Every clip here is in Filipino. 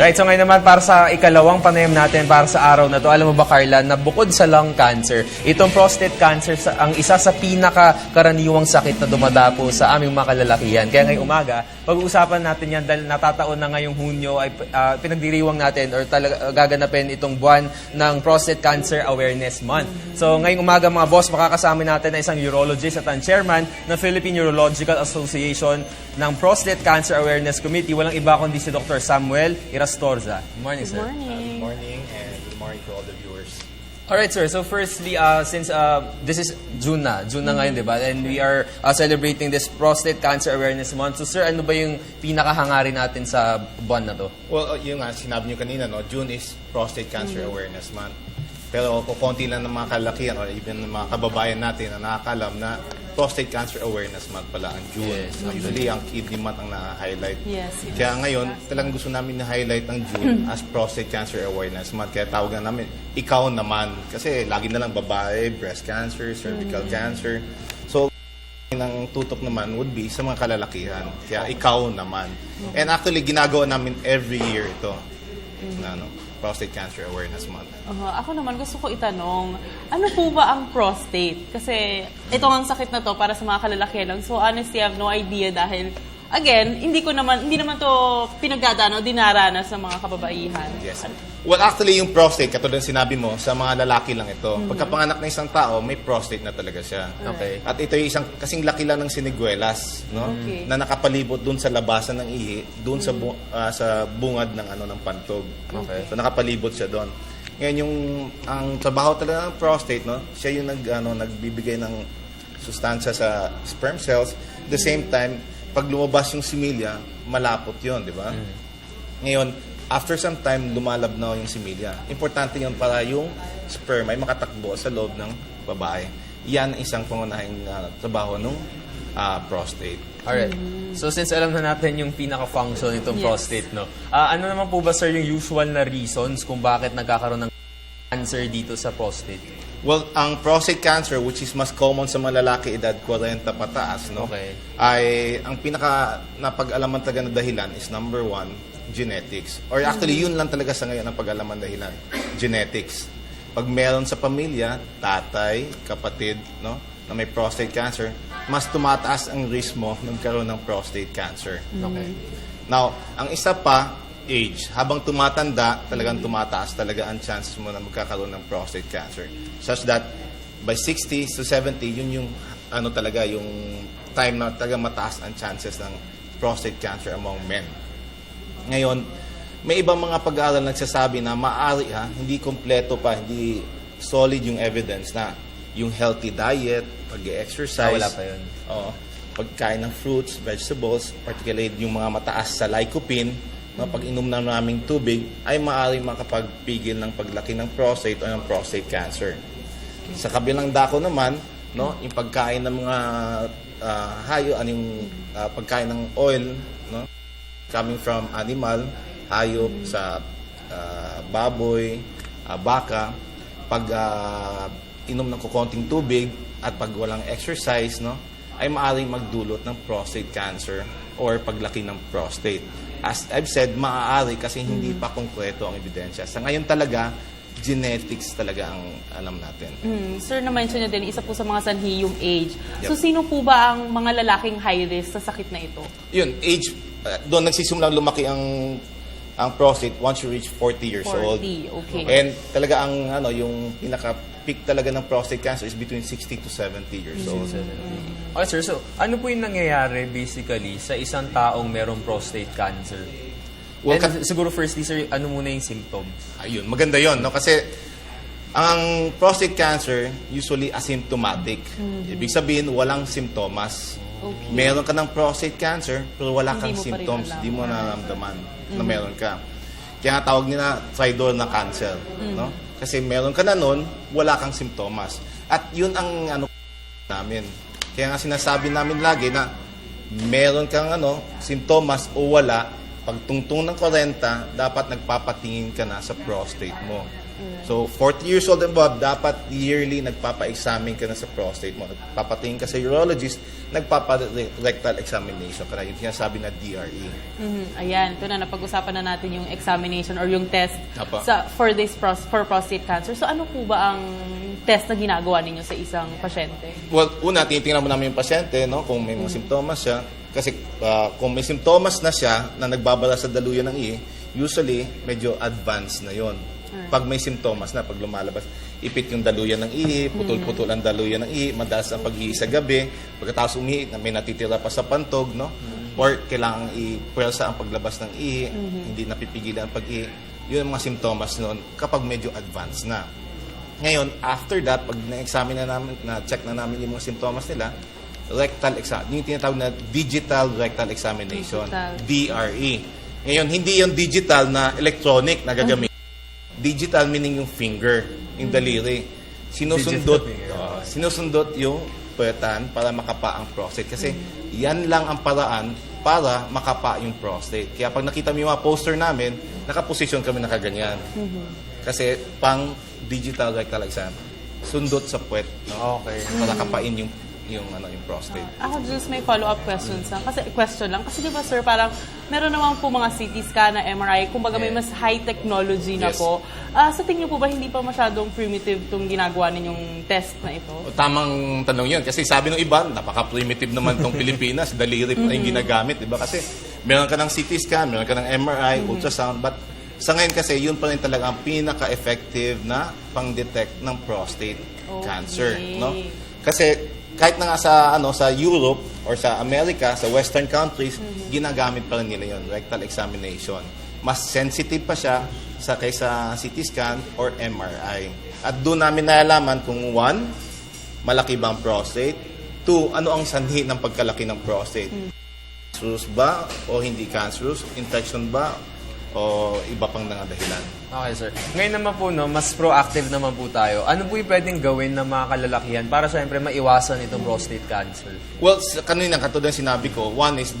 Alright, so ngayon naman para sa ikalawang panayam natin para sa araw na to, alam mo ba Carla, na bukod sa lung cancer, itong prostate cancer ang isa sa pinakakaraniwang sakit na dumadapo sa aming mga kalalakihan. Kaya ngayong umaga, pag-uusapan natin yan dahil natataon na ngayong Hunyo ay pinagdiriwang natin or gaganapin itong buwan ng Prostate Cancer Awareness Month. So ngayong umaga mga boss, makakasama natin na isang urologist at ang chairman ng Philippine Urological Association ng Prostate Cancer Awareness Committee. Walang iba kundi si Dr. Samuel Irastorza. Good morning, sir. Good morning. Good morning and good morning to all the viewers. Alright, sir. So firstly, since this is June na ngayon, di ba? And we are celebrating this Prostate Cancer Awareness Month. So sir, ano ba yung pinakahangarin natin sa buwan na to? Well, yung nga, sinabi nyo kanina, no, June is Prostate Cancer Awareness Month. Pero kukunti lang ng mga kalakihan or even ng mga kababayan natin na nakakalam na Prostate Cancer Awareness Month pala ang June. Yes. Usually, ang kidney month ang na-highlight. Yes. Kaya ngayon, talagang gusto namin na-highlight ang June as Prostate Cancer Awareness Month. Kaya tawagan namin, ikaw naman. Kasi lagi na lang babae, breast cancer, cervical cancer. So, ang tutok naman would be sa mga kalalakihan. Kaya ikaw naman. And actually, ginagawa namin every year ito. Na, Prostate Cancer Awareness Month. Ako naman gusto ko itanong, ano po ba ang prostate? Kasi ito ang sakit na to para sa mga kalalakihan lang. So honestly, I have no idea dahil, again, hindi naman to pinagdadaan o dinaranas sa mga kababaihan. Yes. Well, actually, yung prostate, katulad ng sinabi mo, sa mga lalaki lang ito. Pagkapanganak ng isang tao, may prostate na talaga siya. Okay. At ito yung isang kasing laki lang ng siniguelas, no? Okay. Na nakapalibot dun sa labasan ng ihi, dun sa bungad ng pantog. Okay. So nakapalibot siya doon. Ngayon ang trabaho talaga ng prostate, no? Siya yung nagbibigay ng sustansya sa sperm cells. At the same time, pag lumabas yung similya, malapot 'yon, di ba? Ngayon, after some time, lumalabnaw yung similya. Importante yun para yung sperm ay makatakbo sa loob ng babae. Yan isang pangunahing trabaho ng prostate. Alright. So since alam na natin yung pinaka-function nitong Yes. prostate, no? Ano naman po ba, sir, yung usual na reasons kung bakit nagkakaroon ng cancer dito sa prostate? Well, ang prostate cancer, which is mas common sa mga lalaki edad 40 pataas, no? Okay. Ay ang pinaka napag-alaman talaga na dahilan is number 1, genetics. Or actually, yun lang talaga sa ngayon ang pag-alaman dahilan. Genetics. Pag meron sa pamilya, tatay, kapatid, no, na may prostate cancer, mas tumataas ang risk mo na magkaroon ng prostate cancer. Okay. Now, ang isa pa, age. Habang tumatanda, talagang tumataas talaga ang chances mo na magkakaroon ng prostate cancer. Such that, by 60 to 70, yun yung, talaga, yung time na talaga mataas ang chances ng prostate cancer among men. Ngayon, may ibang mga pag-aaral nagsasabi na maaari hindi kompleto pa, hindi solid yung evidence na yung healthy diet, pag-exercise, Wala pa yun. pagkain ng fruits, vegetables, particularly yung mga mataas sa lycopene, pag-inom na naming tubig, ay maaari makapagpigil ng paglaki ng prostate o ng prostate cancer. Sa kabilang dako naman, yung pagkain ng mga pagkain ng oil, coming from animal, hayop, sa baboy, baka, pag inom ng kukonting tubig at pag walang exercise, ay maaaring magdulot ng prostate cancer or paglaki ng prostate. As I've said, maaari kasi hindi pa konkreto ang ebidensya. Sa ngayon talaga, genetics talaga ang alam natin. Sir, na-mention niyo din, isa po sa mga sanhi yung age. Yep. So sino po ba ang mga lalaking high risk sa sakit na ito? Yun, age, doon nagsisimulang lumaki ang prostate once you reach 40 years 40, old. okay. And talaga yung pinaka-peak talaga ng prostate cancer is between 60 to 70 years old. Okay, sir. So, ano po yung nangyayari basically sa isang taong merong prostate cancer? Well, And siguro firstly, sir, ano muna yung symptoms? Ayun, maganda yon, no? Kasi ang prostate cancer usually asymptomatic. Ibig sabihin, walang simptomas. Okay. Meron ka ng prostate cancer, pero wala kang Hindi mo pa rin symptoms. alam. Hindi mo nararamdaman na meron ka. Kaya nga tawag nila tridor na cancer. No? Kasi meron ka na nun, wala kang simptomas. At yun ang namin. Kaya nga sinasabi namin lagi na meron kang simptomas o wala, pag tungtong ng 40, dapat nagpapatingin ka na sa prostate mo. So, 40 years old and above, dapat yearly nagpapa-examine ka na sa prostate mo. Nagpapatingin ka sa urologist, nagpapa-rectal examination ka na. Yung sinasabi na DRE. Ayan, ito na, napag-usapan na natin yung examination or yung test Apa. for prostate cancer. So ano po ba ang test na ginagawa ninyo sa isang pasyente? Well, una, tinitingnan mo namin yung pasyente, no? Kung may mga simptomas siya. Kasi kung may simptomas na siya na nagbabara sa daluyan ng ihi, usually, medyo advanced na yon. Pag may simptomas na, pag lumalabas, ipit yung daluyan ng ihi, putol-putol ang daluyan ng ihi, madalas ang pag-ihi sa gabi, pagkatapos umihi, may natitira pa sa pantog, no? Or kailangan i-pwelsa ang paglabas ng ihi, hindi napipigilan ang pag-ihi. Yun ang mga simptomas noon kapag medyo advanced na. Ngayon, after that, pag na-examine na namin, na-check na namin yung mga simptomas nila, rectal exam, yung tinatawag na digital rectal examination, DRE. Ngayon, hindi yung digital na electronic na gagamit. Digital meaning yung finger, yung daliri. Sinusundot yung puwetan para makapa ang prostate. Kasi yan lang ang paraan para makapa yung prostate. Kaya pag nakita mo yung mga poster namin, nakaposisyon kami nakaganyan. Kasi pang digital rectal exam, sundot sa puwet, no? Okay. Para kapain yung prostate. Ako just may follow-up questions lang. Question lang. Kasi di ba sir, parang meron naman po mga CT scan na MRI, kumbaga may mas high technology na Yes. po. Sa tingin niyo po ba hindi pa masyadong primitive itong ginagawa ninyong test na ito? O, tamang tanong yun. Kasi sabi ng iba, napaka-primitive naman itong Pilipinas. Daliri pa yung ginagamit, di ba? Kasi meron ka ng CT scan, meron ka ng MRI, ultrasound, but sa ngayon kasi, yun pa rin talaga ang pinaka-effective na pang-detect ng prostate cancer. No? Kasi kahit na nga sa Europe or sa America, sa Western countries, ginagamit pa rin nila yun, rectal examination. Mas sensitive pa siya kaysa CT scan or MRI. At doon namin nalalaman kung 1, malaki ba ang prostate? 2, ano ang sanhi ng pagkalaki ng prostate? Cancerous ba o hindi cancerous? Infection ba o iba pang mga dahilan? Okay, sir. Ngayon naman po, no, mas proactive naman po tayo. Ano po yung pwedeng gawin ng mga kalalakihan para syempre maiwasan itong prostate cancer? Well, kanina katulad ng sinabi ko, 1 is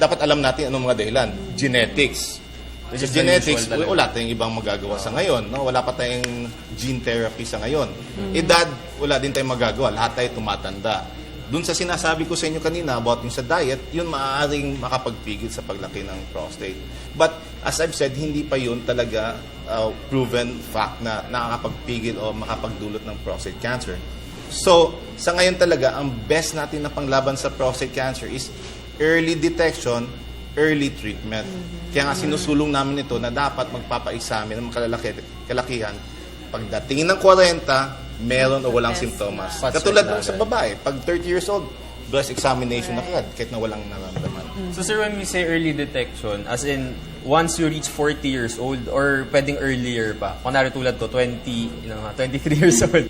dapat alam natin anong mga dahilan. Genetics. Which is Sa genetics, the usual talaga. wala tayong ibang magagawa sa ngayon. No? Wala pa tayong gene therapy sa ngayon. Edad, wala din tayong magagawa. Lahat tayo tumatanda. Doon sa sinasabi ko sa inyo kanina about yung sa diet, yun maaaring makapagpigil sa paglaki ng prostate. But as I've said, hindi pa yun talaga proven fact na nakakapagpigil o makapagdulot ng prostate cancer. So, sa ngayon talaga, ang best natin na panglaban sa prostate cancer is early detection, early treatment. Kaya nga sinusulong namin ito na dapat magpapa-examine ng mga kalakihan. Pagdating ng 40, meron o walang simptomas. Patch Katulad check nung sa babae, pag 30 years old, breast examination na kagad, kahit na walang nararamdaman. So sir, when we say early detection, as in once you reach 40 years old or pwedeng earlier pa? Kunwari tulad to, 23 years old.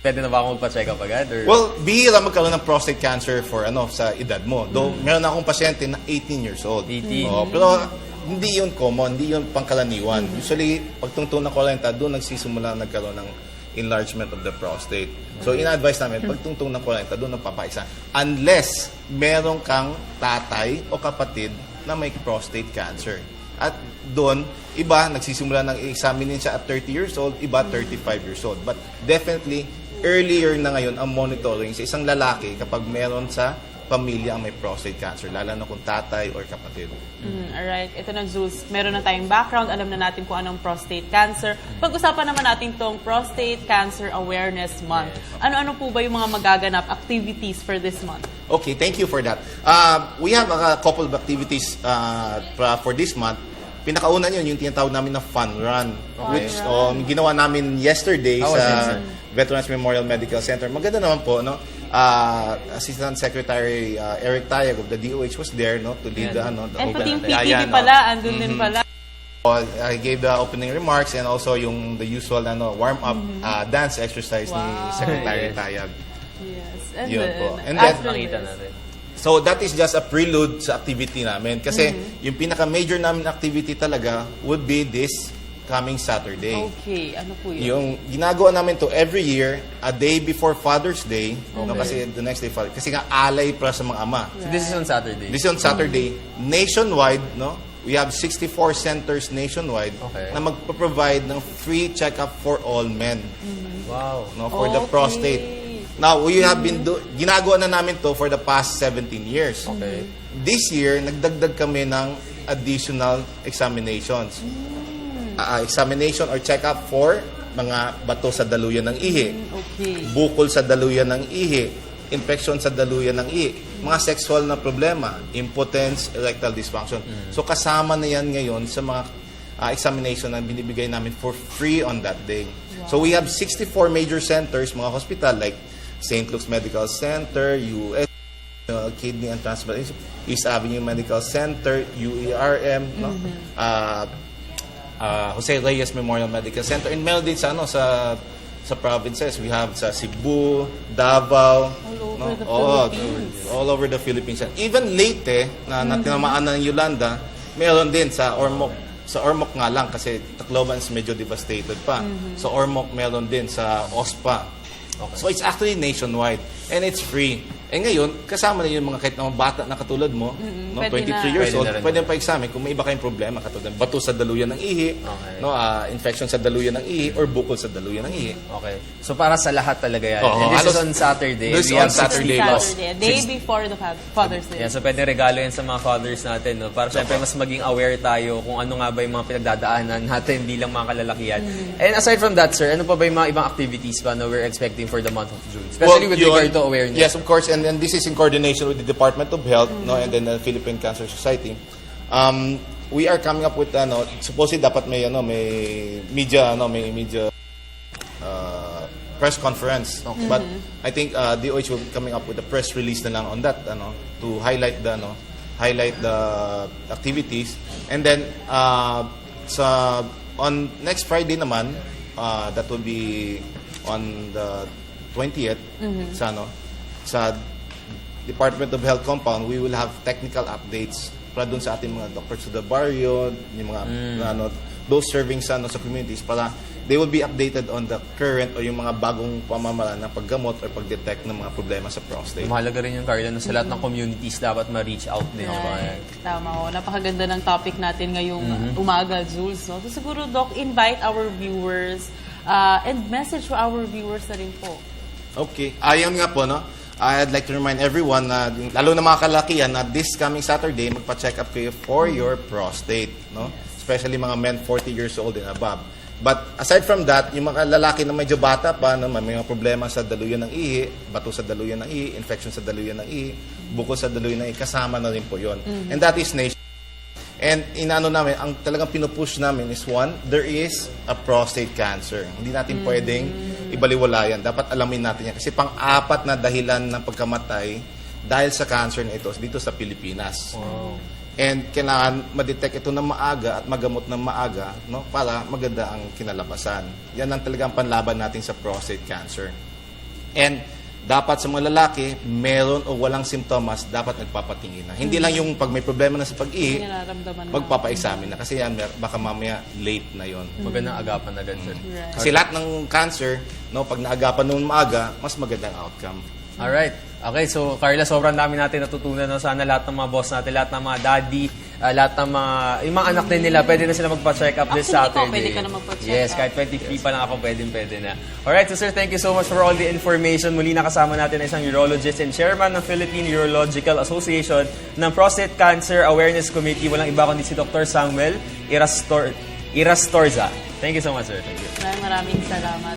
Pwede na ba akong magpa-check up agad? Or? Well, bihira magkaroon ng prostate cancer sa edad mo. Though, meron akong pasyente na 18 years old. 18. Pero hindi yun common, hindi yun pangkalaniwan. Usually, pagtungtong na 40, doon nagsisimula nagkaroon ng enlargement of the prostate. So, in-advise namin, pagtungtong ng 40, doon nagpapaisa. Unless, meron kang tatay o kapatid na may prostate cancer. At doon, iba, nagsisimula ng examine siya at 30 years old, iba 35 years old. But definitely, earlier na ngayon ang monitoring sa isang lalaki kapag meron sa pamilya ang may prostate cancer, lalo na kung tatay or kapatid. Alright, ito na Jules. Meron na tayong background, alam na natin kung anong prostate cancer. Pag-usapan naman natin tong Prostate Cancer Awareness Month. Ano-ano po ba yung mga magaganap activities for this month? Okay, thank you for that. We have a couple of activities for this month. Pinakauna yun, yung tinatawag namin na fun run, which ginawa namin yesterday sa Veterans Memorial Medical Center. Maganda naman po, no? Assistant Secretary Eric Tayag of the DOH was there, no, to lead the And pati yung open. PPD pala, andun din pala. I gave the opening remarks and also yung the usual warm-up dance exercise ni Secretary Tayag. Yes. And Yun then, po. And then, after Makita this, natin. so that is just a prelude sa activity namin. Kasi yung pinaka-major namin activity talaga would be this coming Saturday. Okay, ano po yun? Yung ginagawa namin to every year, a day before Father's Day, no, kasi the next day, kasi nga alay para sa mga ama. So this is on Saturday. This is on Saturday, nationwide, no? we have 64 centers nationwide Okay. na magpo-provide ng free check-up for all men. Wow. No, for the Okay. prostate. Now, we have been ginagawa na namin to for the past 17 years. Okay. This year, nagdagdag kami ng additional examinations. Examination or check-up for mga bato sa daluyan ng ihi, Okay. bukol sa daluyan ng ihi, infection sa daluyan ng ihi, mga sexual na problema, impotence, erectile dysfunction. So kasama na yan ngayon sa mga examination na binibigay namin for free on that day. So we have 64 major centers, mga hospital like St. Luke's Medical Center, US Kidney and Transplant, East Avenue Medical Center, UERM, no? Jose Reyes Memorial Medical Center, and meron din sa sa provinces. We have sa Cebu, Davao, All over the Oo, Philippines. all over the Philippines. Even Leyte na tinamaan na ng Yolanda, meron din sa Ormoc. Sa Ormoc nga lang kasi Tacloban is medyo devastated pa. Sa Ormoc meron din sa OSPA. So it's actually nationwide and it's free. Eh ngayon, kasama na yung mga kahit na mga bata na katulad mo, no, pwede 23 na. years Pwede old, na rin. pwede pa examine kung may iba kayong problema katulad bato sa daluyan ng ihi, Okay. no, infection sa daluyan ng ihi or bukol sa daluyan ng ihi. Okay. So para sa lahat talaga yan. Oo, And this is halos- on Saturday. This We on have Saturday. 60 plus. Saturday, a day before the Father's Day. Yeah, so pwede regalo yan sa mga fathers natin. No? Para syempre mas maging aware tayo kung ano nga ba yung mga pinagdadaanan natin bilang mga kalalakihan. And aside from that, sir, ano pa ba yung mga ibang activities pa na we're expecting for the month of June? Especially with Well, regard to awareness. Yes, of course, and this is in coordination with the Department of Health, no, and then the Philippine Cancer Society. We are coming up with supposedly dapat may media press conference. But I think DOH will be coming up with a press release na lang on that to highlight the activities. And then on next Friday naman, that will be on the 20th sa Department of Health compound, we will have technical updates para dun sa ating mga doctors sa the barrio, yung mga those serving sa communities para they will be updated on the current o yung mga bagong pamamaraan ng paggamot or pagdetect ng mga problema sa prostate. Mahalaga rin yung Carla na sa lahat ng communities dapat ma-reach out din. Right. Tama ko. Napakaganda ng topic natin ngayong umaga, Jules. No? So siguro, Doc, invite our viewers and message to our viewers na rin po. Okay. Ayun nga po, no? I'd like to remind everyone na, lalo na mga kalakihan, na this coming Saturday, magpa-check up kayo for your prostate, no? Especially mga men 40 years old and above. But aside from that, yung mga lalaki na medyo bata pa, no, may mga problema sa daluyan ng ihi, bato sa daluyan ng ihi, infection sa daluyan ng ihi, bukol sa daluyan ng ihi, kasama na rin po yun. And that is nation. And namin, ang talagang pinupush namin is one, there is a prostate cancer. Hindi natin pwedeng ibaliwala yan. Dapat alamin natin yan. Kasi pang-apat na dahilan ng pagkamatay dahil sa cancer na ito dito sa Pilipinas. Wow. And kailangan ma-detect ito ng maaga at magamot ng maaga, no, para maganda ang kinalabasan. Yan ang talagang panlaban natin sa prostate cancer. And dapat sa mga lalaki, meron o walang simptomas, dapat nagpapatingin na. Hindi lang yung pag may problema na sa pag-ihi, Hindi nararamdaman na. magpapa-examine na. Kasi yan, baka mamaya late na yon. Magandang agapan agad, sir. Right. Kasi lahat ng cancer, no, pag naagapan noon maaga, mas magandang outcome. Alright. Okay, so Carla, sobrang dami natin natutunan. No? Sana lahat ng mga boss natin, lahat ng mga daddy, lahat ng yung mga anak din nila, pwede na sila magpa-check up this Actually, ikaw, Saturday. pwede ka na magpa-check Yes, up. kahit 23 pa lang ako, pwede na. Alright, so sir, thank you so much for all the information. Muli nakasama natin ang isang urologist and chairman ng Philippine Urological Association ng Prostate Cancer Awareness Committee. Walang iba kundi si Dr. Samuel Irastorza. Thank you so much, sir. Thank you. Maraming salamat.